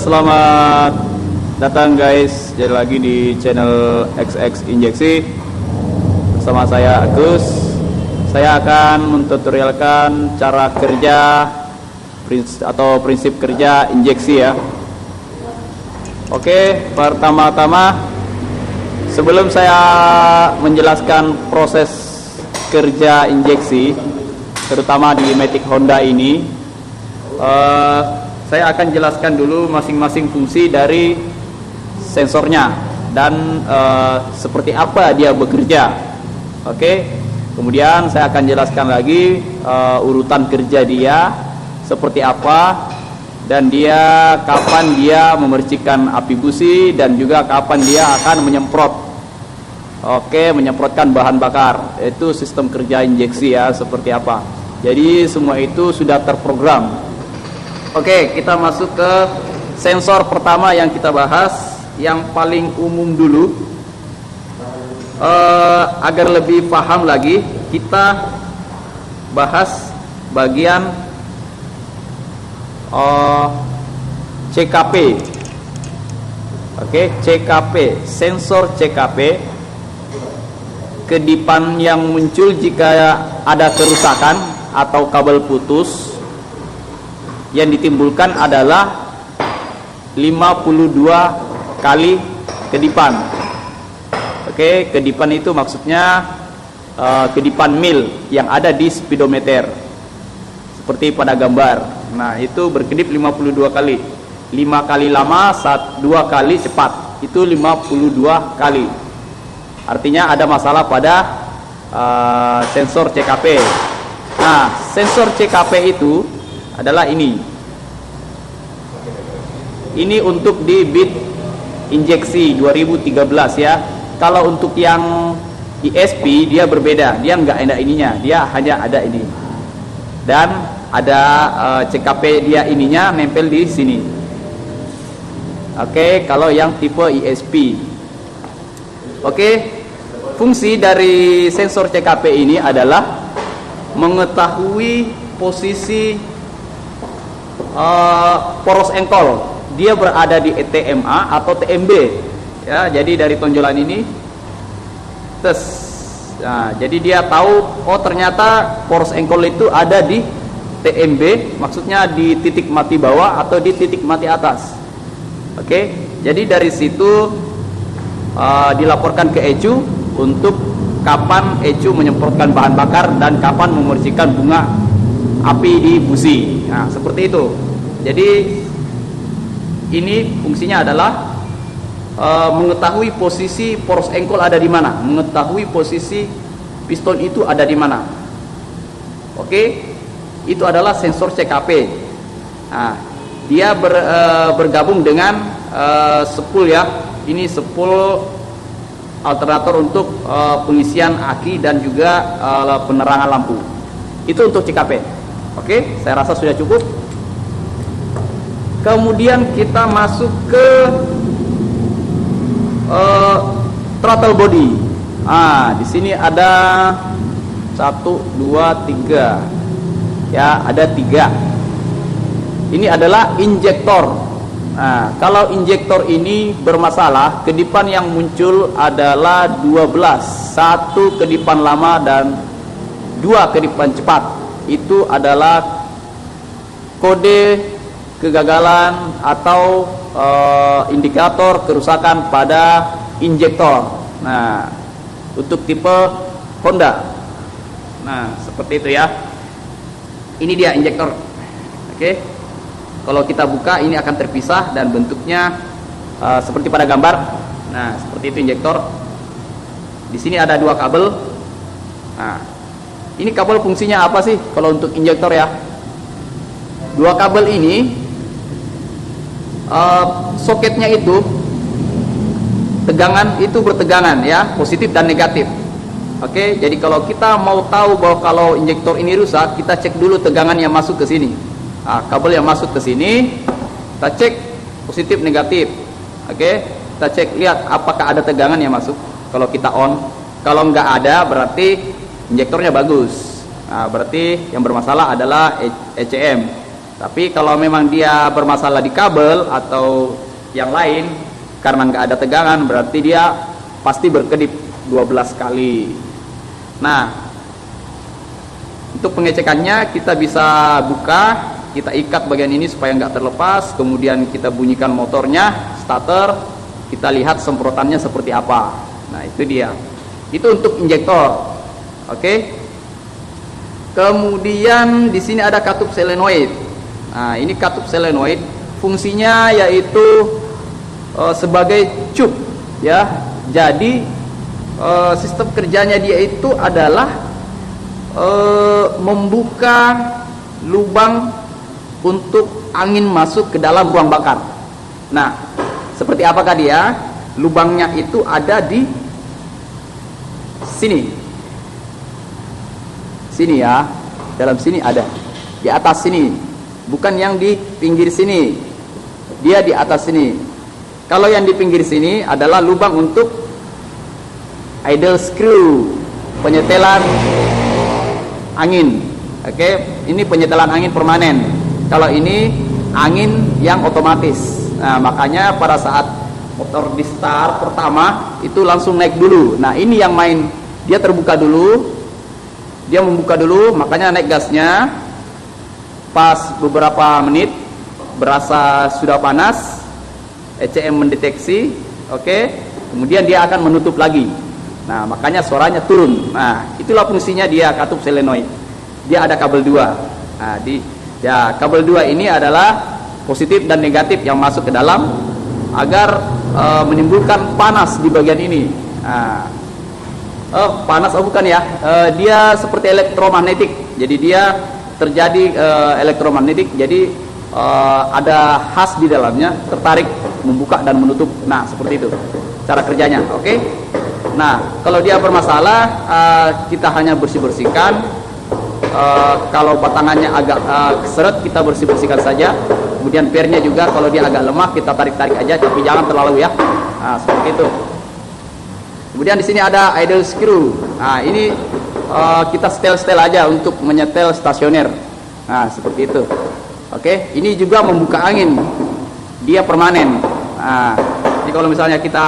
selamat datang guys. Jadi lagi di channel XX Injeksi bersama saya Agus. Saya akan mentutorialkan cara kerja prinsip kerja injeksi ya. Oke, pertama-tama sebelum saya menjelaskan proses kerja injeksi terutama di Matic Honda ini, saya akan jelaskan dulu masing-masing fungsi dari sensornya dan seperti apa dia bekerja. Oke, kemudian saya akan jelaskan lagi urutan kerja dia seperti apa, dan dia kapan dia memercikan api busi, dan juga kapan dia akan menyemprot. Oke, menyemprotkan bahan bakar. Itu sistem kerja injeksi ya, seperti apa. Jadi semua itu sudah terprogram. Oke, kita masuk ke sensor pertama yang kita bahas, yang paling umum dulu. Agar lebih paham lagi, kita bahas bagian CKP. Oke, CKP, sensor CKP. Kedipan yang muncul jika ada kerusakan atau kabel putus yang ditimbulkan adalah 52 kali kedipan. Oke, kedipan itu maksudnya kedipan mil yang ada di speedometer seperti pada gambar. Nah, itu berkedip 52 kali. 5 kali lama, 2 kali cepat. Itu 52 kali. Artinya ada masalah pada sensor CKP. Nah, sensor CKP itu adalah ini. Ini untuk di bit injeksi 2013 ya. Kalau untuk yang ESP dia berbeda, dia nggak ada ininya, dia hanya ada ini. Dan ada CKP dia ininya nempel di sini. Oke, kalau yang tipe ESP. Oke, fungsi dari sensor CKP ini adalah mengetahui posisi poros engkol. Dia berada di TMA atau TMB ya. Jadi dari tonjolan ini tes. Nah, jadi dia tahu, oh ternyata poros engkol itu ada di TMB, maksudnya di titik mati bawah atau di titik mati atas. Oke, jadi dari situ dilaporkan ke ECU untuk kapan ECU menyemprotkan bahan bakar dan kapan memercikan bunga api di busi. Nah, seperti itu. Jadi ini fungsinya adalah mengetahui posisi poros engkol ada di mana, mengetahui posisi piston itu ada di mana. Oke, itu adalah sensor CKP. Nah, dia bergabung dengan spool ya. Ini spool alternator untuk pengisian aki dan juga penerangan lampu. Itu untuk CKP. Oke, saya rasa sudah cukup. Kemudian kita masuk ke throttle body. Di sini ada 1, 2, 3. Ya, ada 3. Ini adalah injektor. Nah, kalau injektor ini bermasalah, kedipan yang muncul adalah 12. 1 kedipan lama dan 2 kedipan cepat. Itu adalah kode kegagalan atau indikator kerusakan pada injektor. Nah, untuk tipe Honda. Nah, seperti itu ya. Ini dia injektor. Oke. Kalau kita buka ini akan terpisah dan bentuknya seperti pada gambar. Nah, seperti itu injektor. Di sini ada 2 kabel. Nah, ini kabel fungsinya apa sih kalau untuk injektor ya? 2 kabel ini soketnya itu tegangan itu bertegangan ya, positif dan negatif. Oke, jadi kalau kita mau tahu bahwa kalau injektor ini rusak, kita cek dulu tegangan yang masuk ke sini. Nah, kabel yang masuk ke sini kita cek positif negatif. Oke, kita cek lihat apakah ada tegangan yang masuk. Kalau kita on, kalau nggak ada berarti injektornya bagus. Nah, berarti yang bermasalah adalah ECM. Tapi kalau memang dia bermasalah di kabel atau yang lain karena nggak ada tegangan, berarti dia pasti berkedip 12 kali. Nah, untuk pengecekannya kita bisa buka, kita ikat bagian ini supaya nggak terlepas, kemudian kita bunyikan motornya, starter, kita lihat semprotannya seperti apa. Nah, itu dia. Itu untuk injektor. Oke. Kemudian di sini ada katup solenoid. Nah, ini katup solenoid, fungsinya yaitu sebagai cup, ya. Jadi sistem kerjanya dia itu adalah membuka lubang untuk angin masuk ke dalam ruang bakar. Nah, seperti apakah dia? Lubangnya itu ada di sini. Sini ya, dalam sini ada. Di atas sini. Bukan yang di pinggir sini. Dia di atas sini. Kalau yang di pinggir sini adalah lubang untuk idle screw, penyetelan angin. Oke, ini penyetelan angin permanen. Kalau ini angin yang otomatis. Nah, makanya pada saat motor di start pertama itu langsung naik dulu. Nah, ini yang main, dia terbuka dulu. Dia membuka dulu, makanya naik gasnya. Pas beberapa menit berasa sudah panas, ECM mendeteksi, oke, kemudian dia akan menutup lagi. Nah, makanya suaranya turun. Nah, itulah fungsinya dia katup solenoid. Dia ada kabel 2. Nah, kabel 2 ini adalah positif dan negatif yang masuk ke dalam agar menimbulkan panas di bagian ini. Nah, panas bukan ya? Dia seperti elektromagnetik. Jadi dia terjadi elektromagnetik, jadi ada khas di dalamnya, tertarik, membuka dan menutup. Nah, seperti itu cara kerjanya. Oke. Nah, kalau dia bermasalah, kita hanya bersih-bersihkan. Kalau batangannya agak keseret, kita bersih-bersihkan saja. Kemudian pernya juga kalau dia agak lemah, kita tarik-tarik aja, tapi jangan terlalu ya. Nah, seperti itu. Kemudian di sini ada idle screw. Nah, ini kita setel-setel aja untuk menyetel stasioner. Nah, seperti itu. Oke, ini juga membuka angin. Dia permanen. Nah, jadi kalau misalnya kita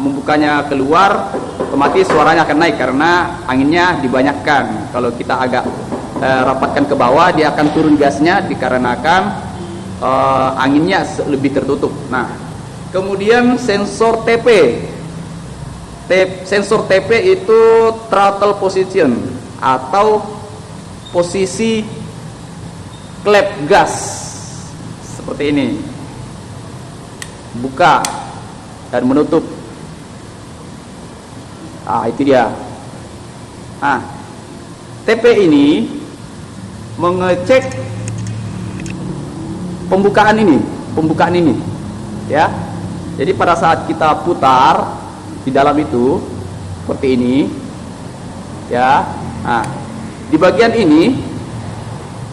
membukanya keluar, otomatis suaranya akan naik karena anginnya dibanyakkan. Kalau kita agak rapatkan ke bawah, dia akan turun gasnya dikarenakan anginnya lebih tertutup. Nah, kemudian sensor TP. Sensor TP itu throttle position atau posisi klep gas seperti ini, buka dan menutup. Itu dia. TP ini mengecek pembukaan ini, ya. Jadi pada saat kita putar di dalam itu seperti ini, ya. Nah, di bagian ini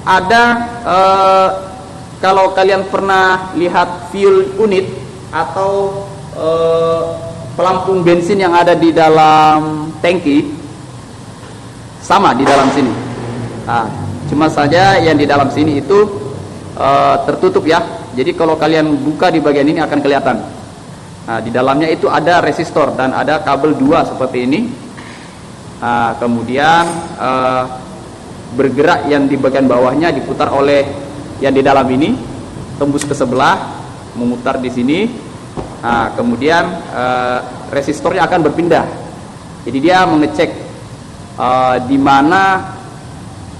ada kalau kalian pernah lihat fuel unit atau pelampung bensin yang ada di dalam tangki, sama di dalam sini. Nah, cuma saja yang di dalam sini itu tertutup ya. Jadi kalau kalian buka di bagian ini akan kelihatan. Nah, di dalamnya itu ada resistor dan ada kabel 2 seperti ini. Nah, kemudian bergerak yang di bagian bawahnya diputar oleh yang di dalam ini, tembus ke sebelah, memutar di sini. Nah, kemudian resistornya akan berpindah. Jadi dia mengecek di mana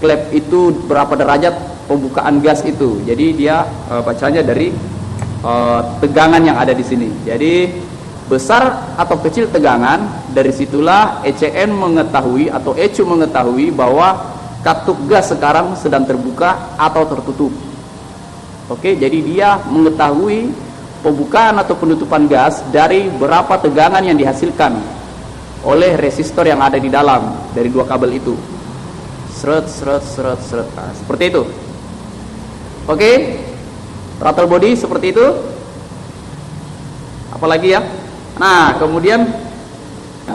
klep itu berapa derajat pembukaan gas itu. Jadi dia bacanya dari tegangan yang ada di sini. Jadi besar atau kecil tegangan, dari situlah ECN mengetahui atau ECU mengetahui bahwa katup gas sekarang sedang terbuka atau tertutup. Oke, jadi dia mengetahui pembukaan atau penutupan gas dari berapa tegangan yang dihasilkan oleh resistor yang ada di dalam dari 2 kabel itu. Seret. Nah, seperti itu. Oke. Throttle body seperti itu. Apalagi ya? Nah, kemudian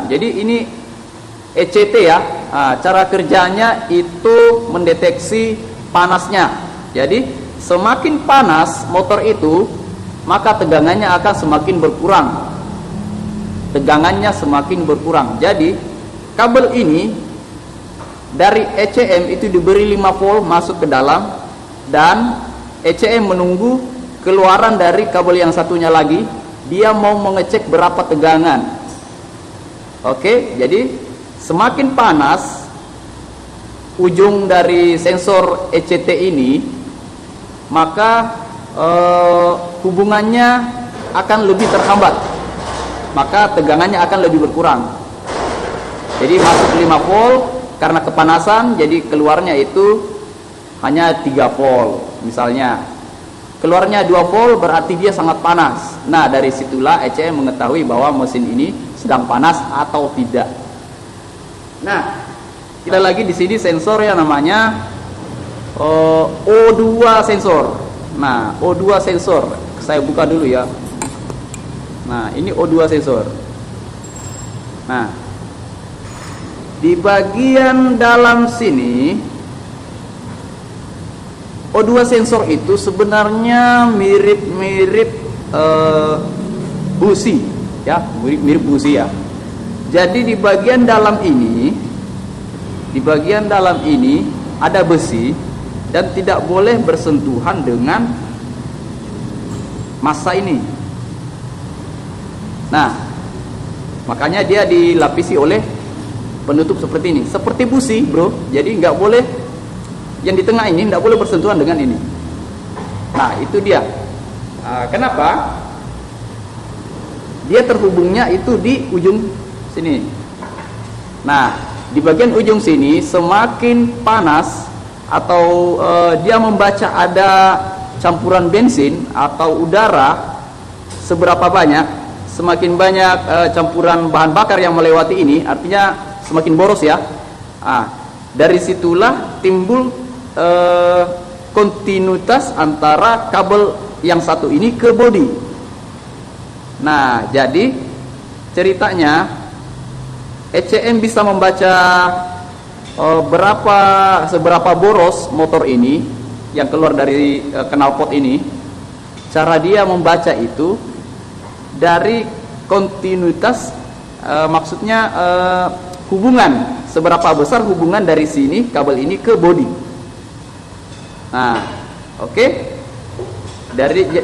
jadi ini ECT ya. Nah, cara kerjanya itu mendeteksi panasnya. Jadi semakin panas motor itu, maka tegangannya akan semakin berkurang. Tegangannya semakin berkurang. Jadi kabel ini dari ECM itu diberi 5 volt masuk ke dalam, dan ECM menunggu keluaran dari kabel yang satunya lagi. Dia mau mengecek berapa tegangan. Oke, jadi semakin panas ujung dari sensor ECT ini, maka hubungannya akan lebih terhambat, maka tegangannya akan lebih berkurang. Jadi masuk 5 volt karena kepanasan, jadi keluarnya itu hanya 3 volt misalnya. Keluarnya 2 volt berarti dia sangat panas. Nah, dari situlah ECM mengetahui bahwa mesin ini sedang panas atau tidak. Nah, kita lagi di sini sensor yang namanya O2 sensor. Nah, O2 sensor saya buka dulu ya. Nah, ini O2 sensor. Nah, di bagian dalam sini O2 sensor itu sebenarnya mirip-mirip busi ya, mirip busi ya. Jadi di bagian dalam ini ada besi dan tidak boleh bersentuhan dengan massa ini. Nah, makanya dia dilapisi oleh penutup seperti ini, seperti busi, bro. Jadi nggak boleh, yang di tengah ini nggak boleh bersentuhan dengan ini. Nah, itu dia. Kenapa? Dia terhubungnya itu di ujung sini. Nah, di bagian ujung sini semakin panas atau dia membaca ada campuran bensin atau udara seberapa banyak, semakin banyak campuran bahan bakar yang melewati ini, artinya semakin boros ya. Dari situlah timbul kontinuitas antara kabel yang satu ini ke bodi. Nah, jadi ceritanya ECM bisa membaca seberapa boros motor ini yang keluar dari knalpot ini. Cara dia membaca itu dari kontinuitas, maksudnya hubungan, seberapa besar hubungan dari sini kabel ini ke bodi. Nah, oke.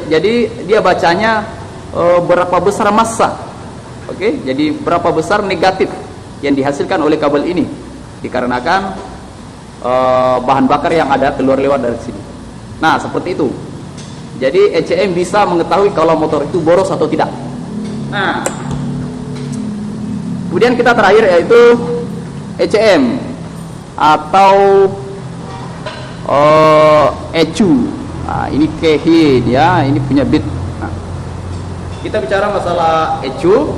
Jadi dia bacanya berapa besar massa. Oke, jadi berapa besar negatif yang dihasilkan oleh kabel ini dikarenakan bahan bakar yang ada keluar lewat dari sini. Nah, seperti itu. Jadi ECM bisa mengetahui kalau motor itu boros atau tidak. Nah, kemudian kita terakhir yaitu ECM atau ECU. Nah, ini kehin ya, ini punya bit. Nah, kita bicara masalah ECU.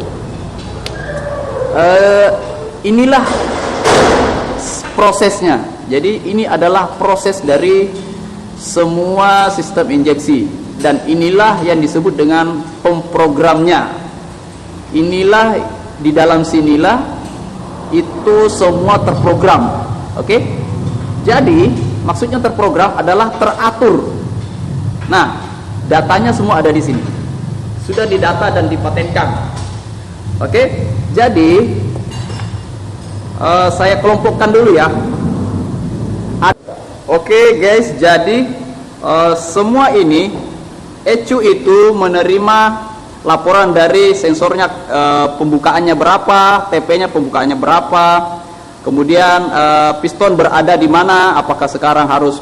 Inilah prosesnya. Jadi ini adalah proses dari semua sistem injeksi, dan inilah yang disebut dengan pemprogramnya. Inilah di dalam sinilah itu semua terprogram. Oke? Jadi maksudnya terprogram adalah teratur. Nah, datanya semua ada di sini. Sudah didata dan dipatenkan. Oke? Jadi saya kelompokkan dulu ya. Oke guys, jadi semua ini ECU itu menerima laporan dari sensornya, pembukaannya berapa, TP-nya pembukaannya berapa, kemudian piston berada di mana, apakah sekarang harus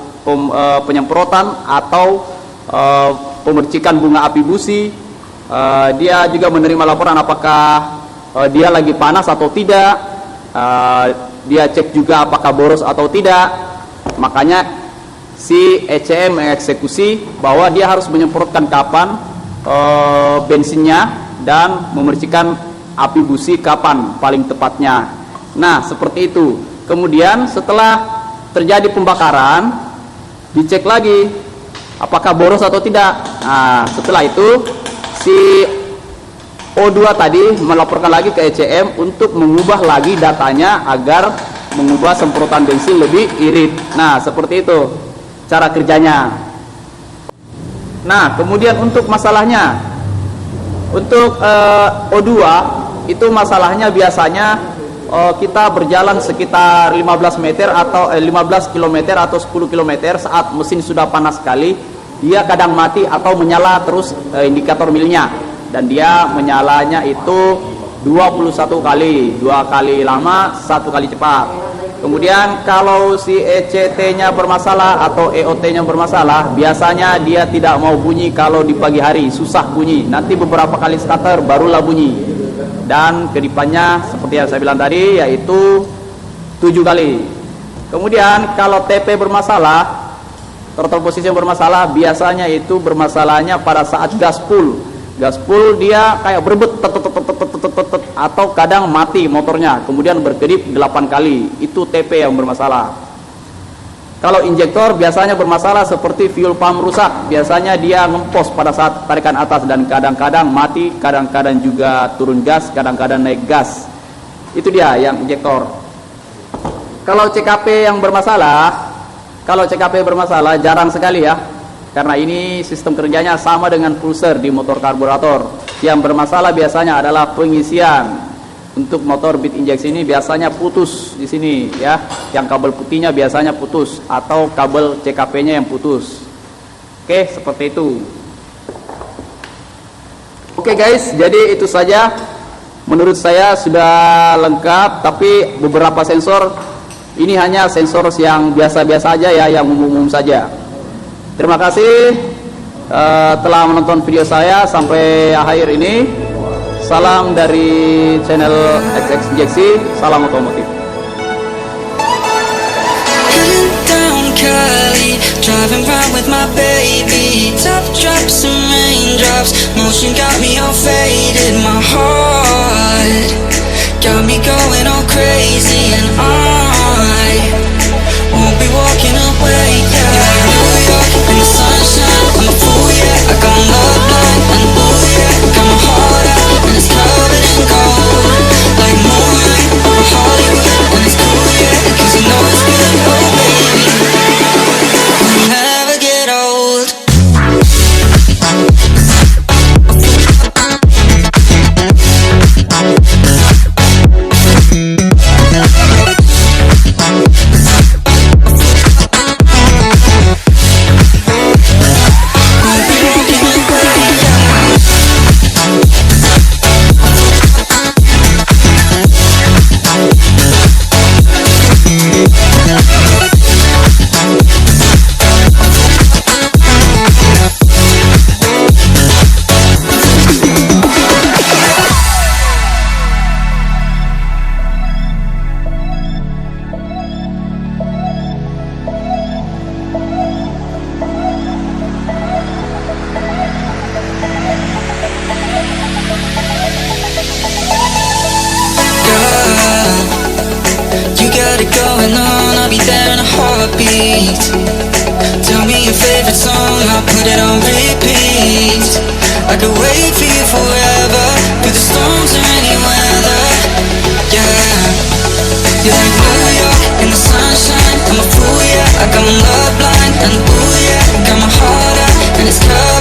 penyemprotan atau pemercikan bunga api busi. Dia juga menerima laporan apakah dia lagi panas atau tidak. Dia cek juga apakah boros atau tidak. Makanya si ECM mengeksekusi bahwa dia harus menyemprotkan kapan bensinnya dan memercikan api busi kapan paling tepatnya. Nah, seperti itu. Kemudian setelah terjadi pembakaran, dicek lagi apakah boros atau tidak. Nah, setelah itu si O2 tadi melaporkan lagi ke ECM untuk mengubah lagi datanya agar mengubah semprotan bensin lebih irit. Nah, seperti itu cara kerjanya. Nah, kemudian untuk masalahnya, untuk O2 itu masalahnya biasanya kita berjalan sekitar 15 meter atau 15 km atau 10 km saat mesin sudah panas sekali, dia kadang mati atau menyala terus indikator milnya, dan dia menyalanya itu 21 kali, 2 kali lama, 1 kali cepat. Kemudian kalau si ECT-nya bermasalah atau EOT-nya bermasalah, biasanya dia tidak mau bunyi kalau di pagi hari, susah bunyi. Nanti beberapa kali starter barulah bunyi. Dan kedipannya seperti yang saya bilang tadi, yaitu 7 kali. Kemudian kalau TP bermasalah, throttle position bermasalah, biasanya itu bermasalahnya pada saat gas full. Gas full dia kayak berebut atau kadang mati motornya, kemudian berkedip 8 kali, itu TP yang bermasalah. Kalau injektor biasanya bermasalah seperti fuel pump rusak, biasanya dia ngempos pada saat tarikan atas dan kadang-kadang mati, kadang-kadang juga turun gas, kadang-kadang naik gas. Itu dia yang injektor. Kalau CKP yang bermasalah, jarang sekali ya, karena ini sistem kerjanya sama dengan pulser di motor karburator. Yang bermasalah biasanya adalah pengisian. Untuk motor bit injeksi ini biasanya putus di sini ya, yang kabel putihnya biasanya putus atau kabel CKP-nya yang putus. Oke, seperti itu. Oke guys, jadi itu saja. Menurut saya sudah lengkap, tapi beberapa sensor ini hanya sensor yang biasa-biasa aja ya, yang umum-umum saja. Terima kasih telah menonton video saya sampai akhir ini. Salam dari channel XX Injeksi, salam otomotif. Driving round with my baby, top drops and raindrops, motion got me all faded, my heart got me going all crazy, and I won't be walking away. Yeah, New York in the sunshine, I'm a fool, yeah, I got my love blind, and ooh yeah, got my heart out, and it's covered in gold, like moonlight over Hollywood, and it's cool, yeah, 'cause you know it's good, oh baby, we'll never get old. Going on, I'll be there in a heartbeat. Tell me your favorite song, I'll put it on repeat. I could wait for you forever, through the storms or any weather. Yeah, you're like New York in the sunshine, I'm a fool, yeah, I got my love blind, and ooh yeah, got my heart out, and it's covered